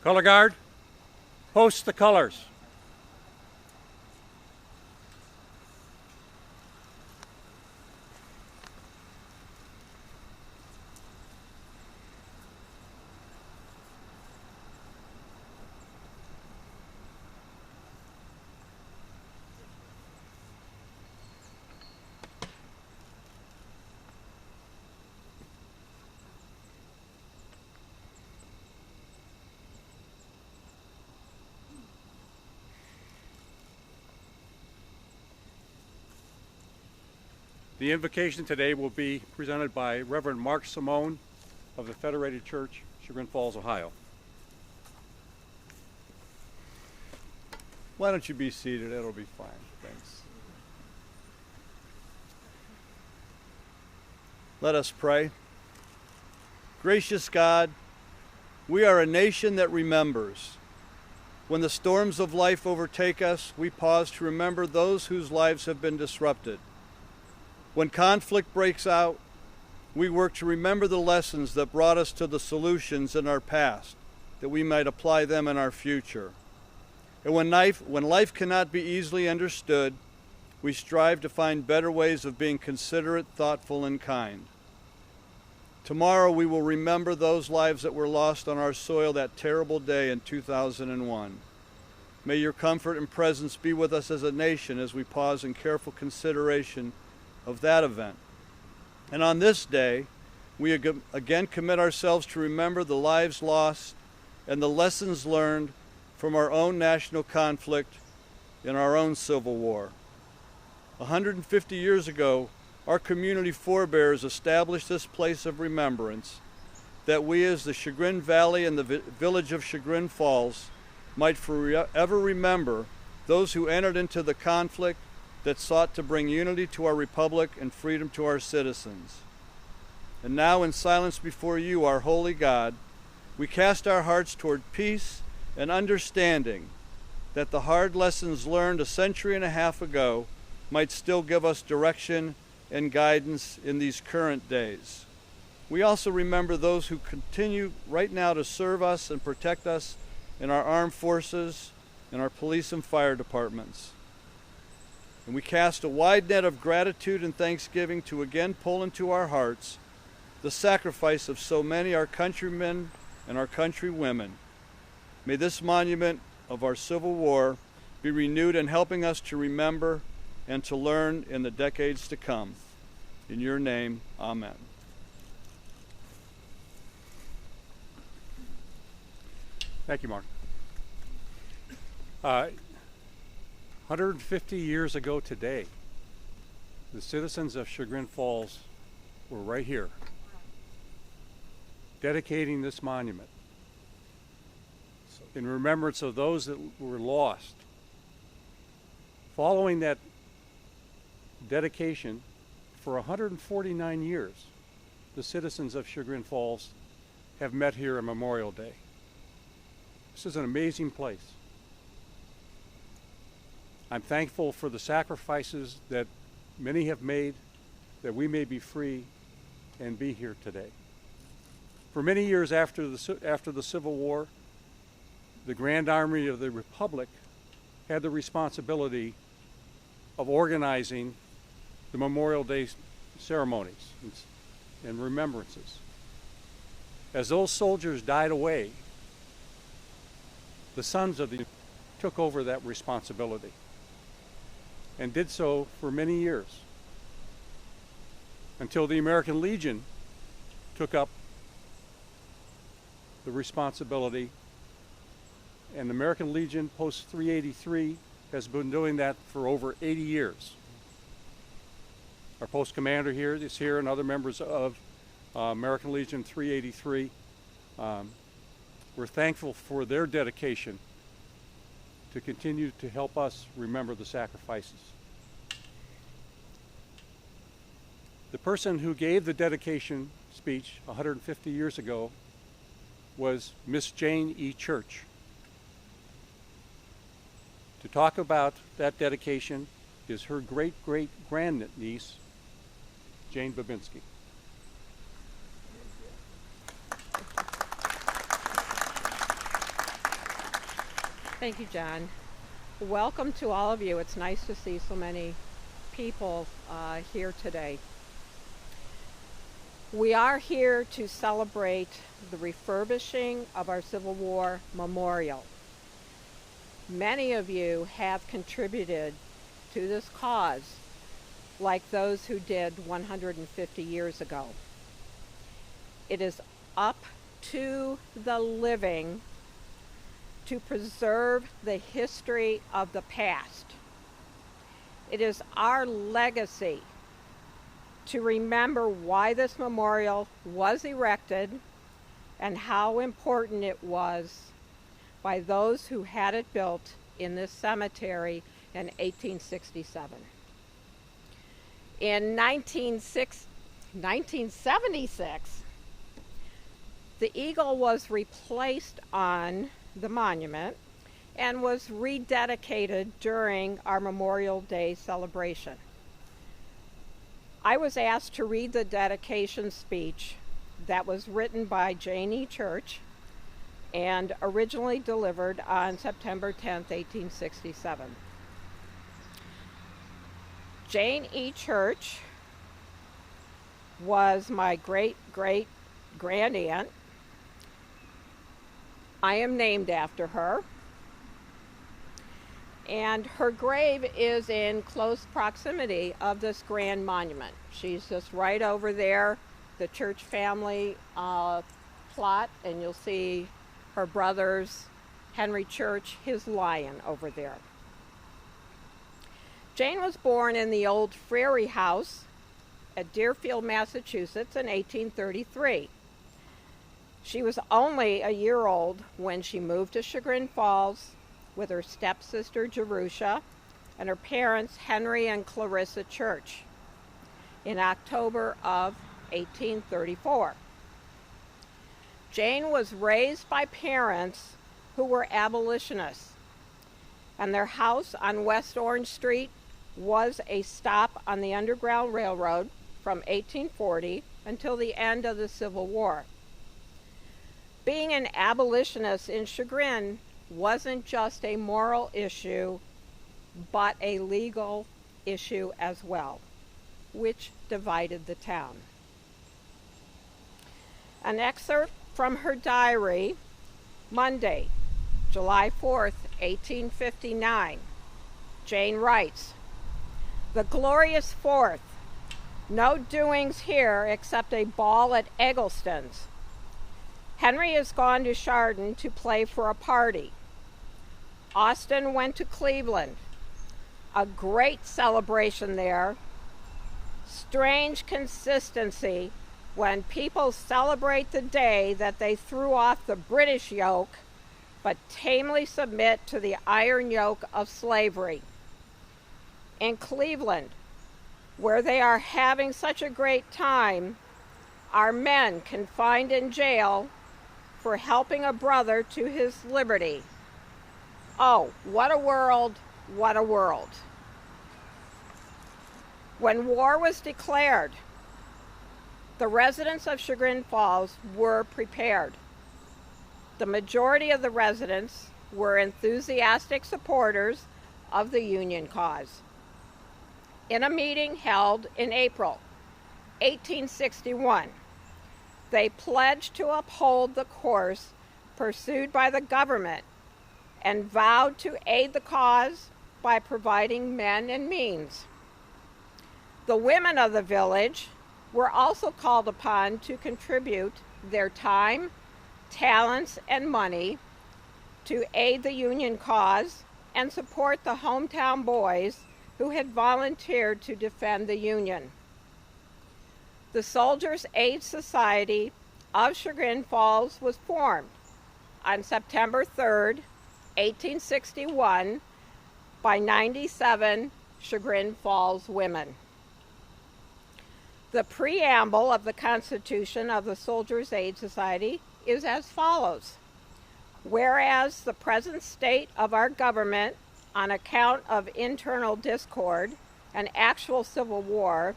Color Guard, hoist the colors. The invocation today will be presented by Reverend Mark Simone of the Federated Church, Chagrin Falls, Ohio. Why don't you be seated? It'll be fine. Thanks. Let us pray. Gracious God, we are a nation that remembers. When the storms of life overtake us, we pause to remember those whose lives have been disrupted. When conflict breaks out, we work to remember the lessons that brought us to the solutions in our past, that we might apply them in our future. And when life cannot be easily understood, we strive to find better ways of being considerate, thoughtful, and kind. Tomorrow we will remember those lives that were lost on our soil that terrible day in 2001. May your comfort and presence be with us as a nation as we pause in careful consideration of that event. And on this day, we again commit ourselves to remember the lives lost and the lessons learned from our own national conflict in our own Civil War. 150 years ago, our community forebears established this place of remembrance, that we as the Chagrin Valley and the village of Chagrin Falls might forever remember those who entered into the conflict that sought to bring unity to our republic and freedom to our citizens. And now, in silence before you, our holy God, we cast our hearts toward peace and understanding, that the hard lessons learned a century and a half ago might still give us direction and guidance in these current days. We also remember those who continue right now to serve us and protect us in our armed forces, in our police and fire departments. And we cast a wide net of gratitude and thanksgiving to again pull into our hearts the sacrifice of so many our countrymen and our countrywomen. May this monument of our Civil War be renewed in helping us to remember and to learn in the decades to come. In your name, amen. Thank you, Mark. 150 years ago today, the citizens of Chagrin Falls were right here, dedicating this monument in remembrance of those that were lost. Following that dedication, for 149 years, the citizens of Chagrin Falls have met here on Memorial Day. This is an amazing place. I'm thankful for the sacrifices that many have made, that we may be free and be here today. For many years after the Civil War, the Grand Army of the Republic had the responsibility of organizing the Memorial Day ceremonies and remembrances. As those soldiers died away, the sons of the took over that responsibility and did so for many years until the American Legion took up the responsibility, and the American Legion Post 383 has been doing that for over 80 years. Our post commander here is here, and other members of American Legion 383. We're thankful for their dedication to continue to help us remember the sacrifices. The person who gave the dedication speech 150 years ago was Miss Jane E. Church. To talk about that dedication is her great-great-grandniece, Jane Babinski. Thank you, John. Welcome to all of you. It's nice to see so many people here today. We are here to celebrate the refurbishing of our Civil War memorial. Many of you have contributed to this cause, like those who did 150 years ago. It is up to the living to preserve the history of the past. It is our legacy to remember why this memorial was erected and how important it was by those who had it built in this cemetery in 1867. In 1976, the eagle was replaced on the monument and was rededicated during our Memorial Day celebration. I was asked to read the dedication speech that was written by Jane E. Church and originally delivered on September 10, 1867. Jane E. Church was my great-great-grandaunt. I am named after her, and her grave is in close proximity of this grand monument. She's just right over there, the Church family plot, and you'll see her brother's Henry Church, his lion over there. Jane was born in the old Frary House at Deerfield, Massachusetts in 1833. She was only a year old when she moved to Chagrin Falls with her stepsister Jerusha and her parents Henry and Clarissa Church in October of 1834. Jane was raised by parents who were abolitionists, and their house on West Orange Street was a stop on the Underground Railroad from 1840 until the end of the Civil War. Being an abolitionist in Chagrin wasn't just a moral issue, but a legal issue as well, which divided the town. An excerpt from her diary, Monday, July 4th, 1859. Jane writes, "The glorious 4th, no doings here except a ball at Eggleston's. Henry has gone to Chardon to play for a party. Austin went to Cleveland. A great celebration there. Strange consistency when people celebrate the day that they threw off the British yoke, but tamely submit to the iron yoke of slavery. In Cleveland, where they are having such a great time, are men confined in jail for helping a brother to his liberty. Oh, what a world, what a world." When war was declared, the residents of Chagrin Falls were prepared. The majority of the residents were enthusiastic supporters of the Union cause. In a meeting held in April 1861, they pledged to uphold the course pursued by the government and vowed to aid the cause by providing men and means. The women of the village were also called upon to contribute their time, talents, and money to aid the Union cause and support the hometown boys who had volunteered to defend the Union. The Soldiers' Aid Society of Chagrin Falls was formed on September 3rd, 1861, by 97 Chagrin Falls women. The preamble of the Constitution of the Soldiers' Aid Society is as follows. Whereas the present state of our government, on account of internal discord and actual civil war,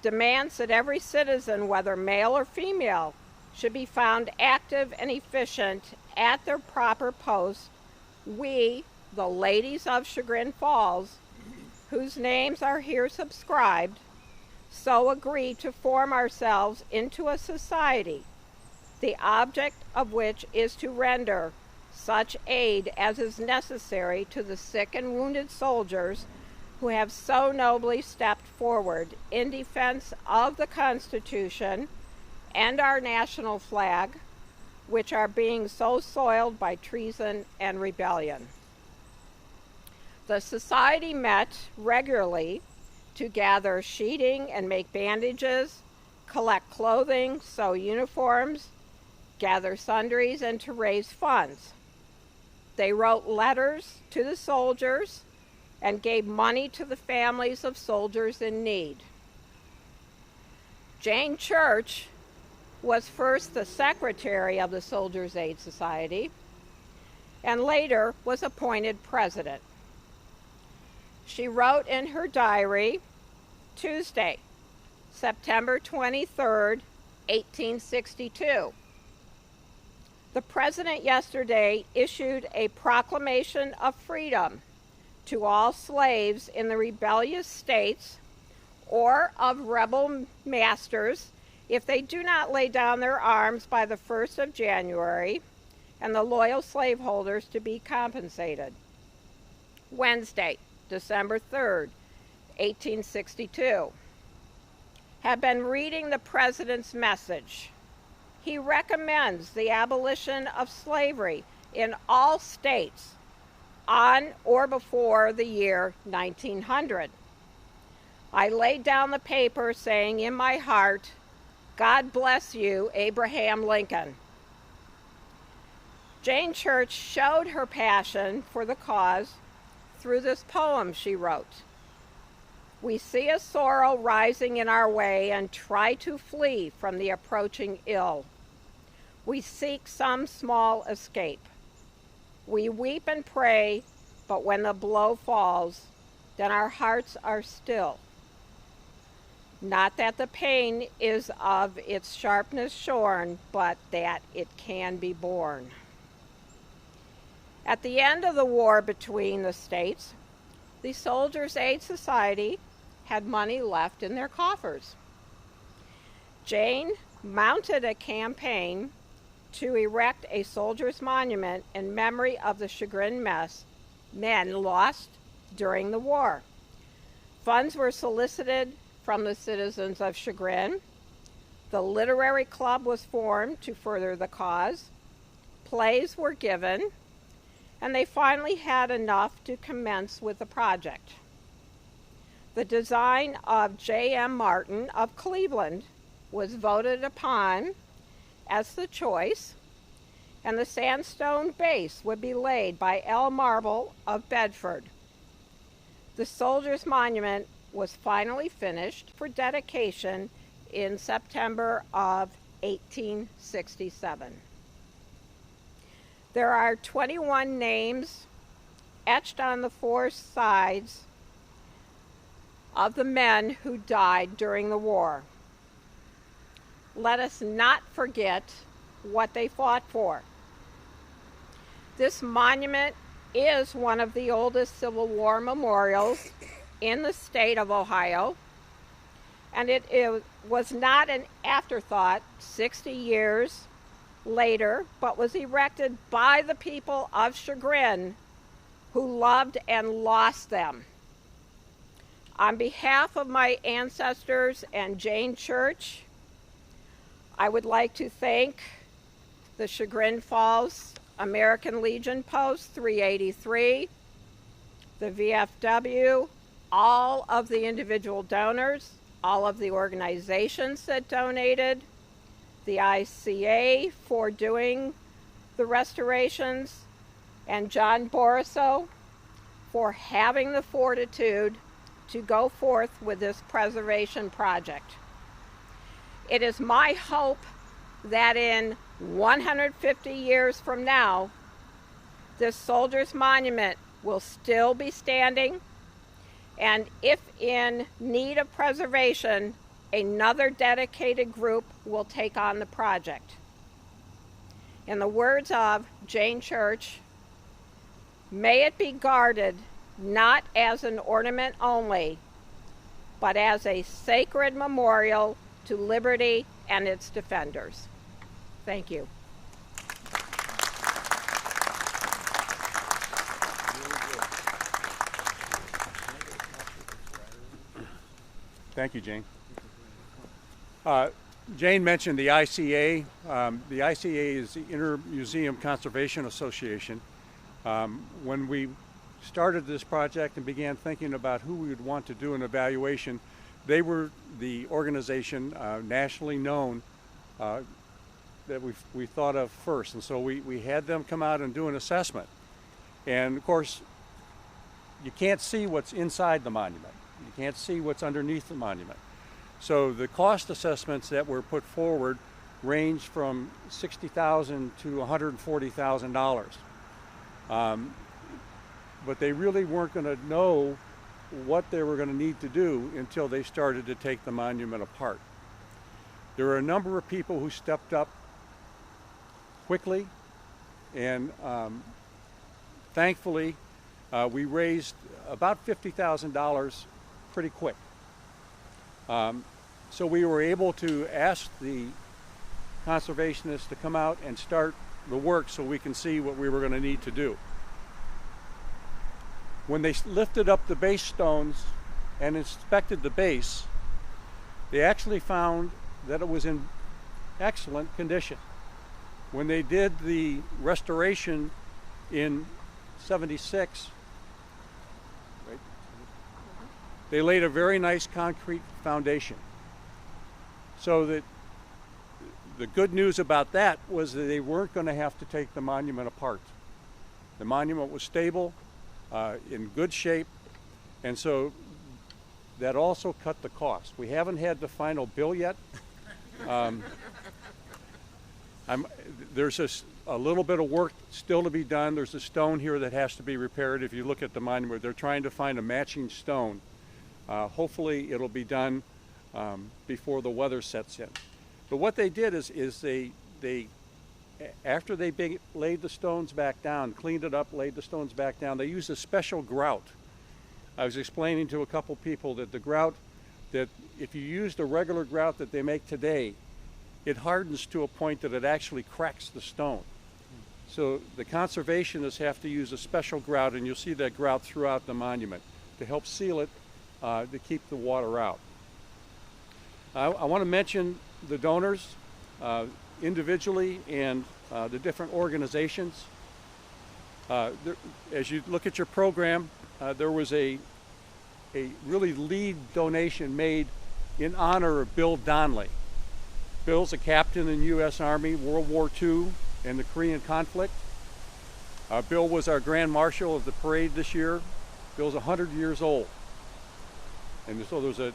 demands that every citizen, whether male or female, should be found active and efficient at their proper posts we, the ladies of Chagrin Falls, whose names are here subscribed, so agree to form ourselves into a society, the object of which is to render such aid as is necessary to the sick and wounded soldiers who have so nobly stepped forward in defense of the Constitution and our national flag, which are being so soiled by treason and rebellion. The society met regularly to gather sheeting and make bandages, collect clothing, sew uniforms, gather sundries, and to raise funds. They wrote letters to the soldiers and gave money to the families of soldiers in need. Jane Church was first the secretary of the Soldiers' Aid Society and later was appointed president. She wrote in her diary, Tuesday, September 23rd, 1862. The president yesterday issued a proclamation of freedom to all slaves in the rebellious states or of rebel masters if they do not lay down their arms by the 1st of January, and the loyal slaveholders to be compensated. Wednesday, December 3rd, 1862. Have been reading the president's message. He recommends the abolition of slavery in all states on or before the year 1900. I laid down the paper saying in my heart, God bless you, Abraham Lincoln. Jane Church showed her passion for the cause through this poem she wrote. We see a sorrow rising in our way and try to flee from the approaching ill. We seek some small escape. We weep and pray, but when the blow falls, then our hearts are still. Not that the pain is of its sharpness shorn, but that it can be borne. At the end of the war between the states, the Soldiers' Aid Society had money left in their coffers. Jane mounted a campaign to erect a soldiers' monument in memory of the Chagrin men lost during the war. Funds were solicited from the citizens of Chagrin. The literary club was formed to further the cause. Plays were given, and they finally had enough to commence with the project. The design of J.M. Martin of Cleveland was voted upon as the choice, and the sandstone base would be laid by L. Marble of Bedford. The Soldiers' Monument was finally finished for dedication in September of 1867. There are 21 names etched on the four sides of the men who died during the war. Let us not forget what they fought for. This monument is one of the oldest Civil War memorials in the state of Ohio, and it was not an afterthought 60 years later, but was erected by the people of Chagrin who loved and lost them. On behalf of my ancestors and Jane Church, I would like to thank the Chagrin Falls American Legion Post 383, the VFW, all of the individual donors, all of the organizations that donated, the ICA for doing the restorations, and John Boriso for having the fortitude to go forth with this preservation project. It is my hope that in 150 years from now, this Soldiers' Monument will still be standing, and if in need of preservation, another dedicated group will take on the project. In the words of Jane Church, May it be guarded not as an ornament only, but as a sacred memorial to liberty and its defenders. Thank you. Thank you, Jane. Jane mentioned the ICA. The ICA is the Inter-Museum Conservation Association. When we started this project and began thinking about who we would want to do an evaluation, they were the organization nationally known that we thought of first. And so we had them come out and do an assessment. And of course, you can't see what's inside the monument. You can't see what's underneath the monument. So the cost assessments that were put forward ranged from $60,000 to $140,000. But they really weren't going to know what they were going to need to do until they started to take the monument apart. There were a number of people who stepped up quickly, and thankfully we raised about $50,000 pretty quick. So we were able to ask the conservationists to come out and start the work so we can see what we were going to need to do. When they lifted up the base stones and inspected the base, they actually found that it was in excellent condition. When they did the restoration in '76, they laid a very nice concrete foundation. So that the good news about that was that they weren't going to have to take the monument apart. The monument was stable, in good shape, and so that also cut the cost. We haven't had the final bill yet. There's a little bit of work still to be done. There's a stone here that has to be repaired. If you look at the monument, they're trying to find a matching stone. Hopefully it'll be done before the weather sets in. But what they did is they after they laid the stones back down, cleaned it up, laid the stones back down, they used a special grout. I was explaining to a couple people that the grout, that if you used a regular grout that they make today, it hardens to a point that it actually cracks the stone. So the conservationists have to use a special grout, and you'll see that grout throughout the monument to help seal it, to keep the water out. I want to mention the donors individually and the different organizations. As you look at your program, there was a really lead donation made in honor of Bill Donnelly. Bill's a captain in the U.S. Army, World War II, and the Korean conflict. Bill was our Grand Marshal of the parade this year. Bill's 100 years old. And so there's a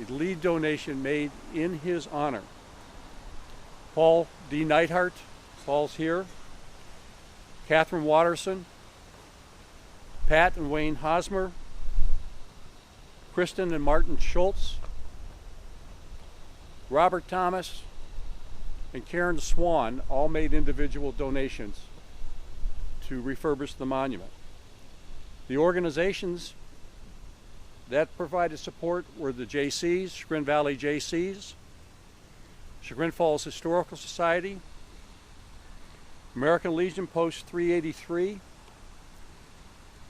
lead donation made in his honor. Paul D. Neidhart, Paul's here. Catherine Watterson, Pat and Wayne Hosmer, Kristen and Martin Schultz, Robert Thomas, and Karen Swan all made individual donations to refurbish the monument. The organizations that provided support were the JCs, Chagrin Valley JCs, Chagrin Falls Historical Society, American Legion Post 383,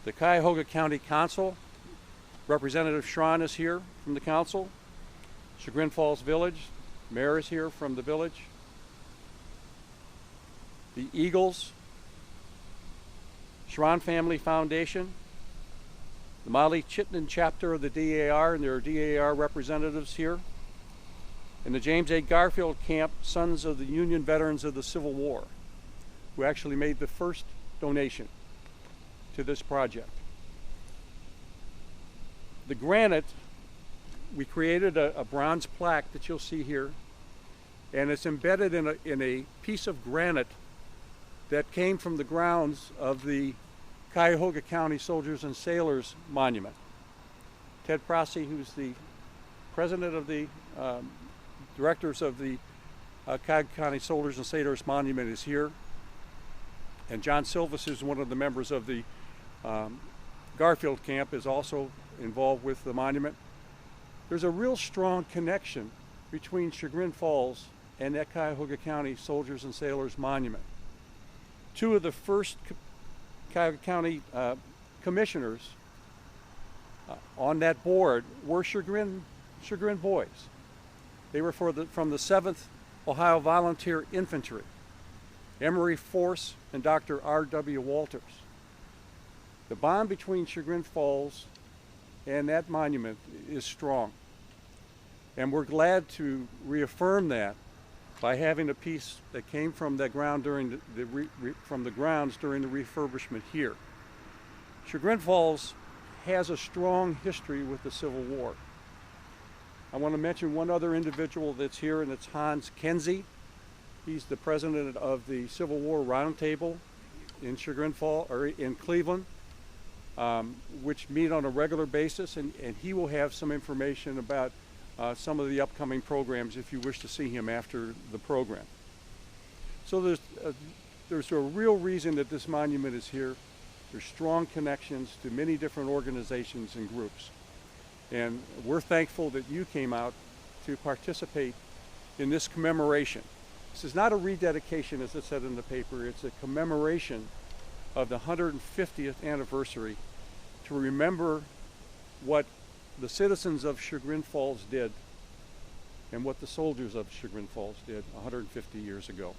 the Cuyahoga County Council, Representative Schron is here from the council, Chagrin Falls Village, Mayor is here from the village, the Eagles, Schron Family Foundation, the Molly Chittenden chapter of the DAR, and there are DAR representatives here, and the James A. Garfield Camp Sons of the Union Veterans of the Civil War, who actually made the first donation to this project. The granite, we created a bronze plaque that you'll see here, and it's embedded in a piece of granite that came from the grounds of the Cuyahoga County Soldiers and Sailors Monument. Ted Prosse, who's the president of the directors of the Cuyahoga County Soldiers and Sailors Monument, is here. And John Silvis, who's one of the members of the Garfield Camp is also involved with the monument. There's a real strong connection between Chagrin Falls and that Cuyahoga County Soldiers and Sailors Monument. Two of the first Cuyahoga County commissioners on that board were Chagrin boys. They were from the 7th Ohio Volunteer Infantry, Emery Force and Dr. R.W. Walters. The bond between Chagrin Falls and that monument is strong. And we're glad to reaffirm that by having a piece that came from the ground during from the grounds during the refurbishment here. Chagrin Falls has a strong history with the Civil War. I want to mention one other individual that's here, and it's Hans Kenzie. He's the president of the Civil War Roundtable in Chagrin Falls, or in Cleveland, which meet on a regular basis, and he will have some information about some of the upcoming programs if you wish to see him after the program. So there's a real reason that this monument is here. There's strong connections to many different organizations and groups. And we're thankful that you came out to participate in this commemoration. This is not a rededication, as it said in the paper. It's a commemoration of the 150th anniversary to remember what the citizens of Chagrin Falls did and what the soldiers of Chagrin Falls did 150 years ago.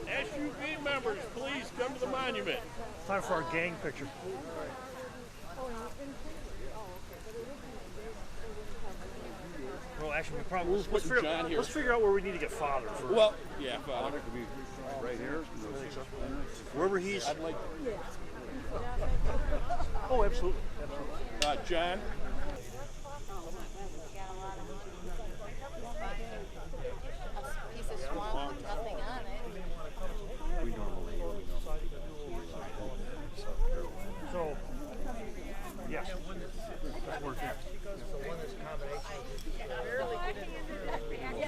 SUV members, please come to the monument. Time for our gang picture. Well, actually, we probably let's figure out where we need to get Father first. Well, yeah, Father. Could be right here. Wherever he's. I'd like Oh, absolutely. John. Piece of swamp with nothing on it. We normally So, yes, that's where it's at. Yeah.